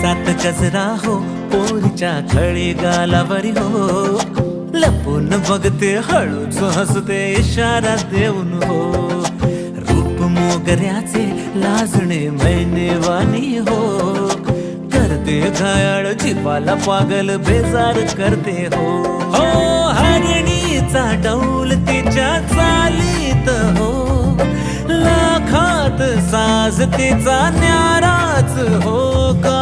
केसात गजरा हो, पोरीच्या खळी गालावरी हो, लपून बघते हळूच हसते इशारा देऊन हो, रूप मोगऱ्याचे लाजणे मैनेवानी हो, करते घायाळ जीवाला पागल बेजार करते हो, हो हरणीचा डौल तिच्या चालीत हो, लाखात साज तिचा न्याराच हो, का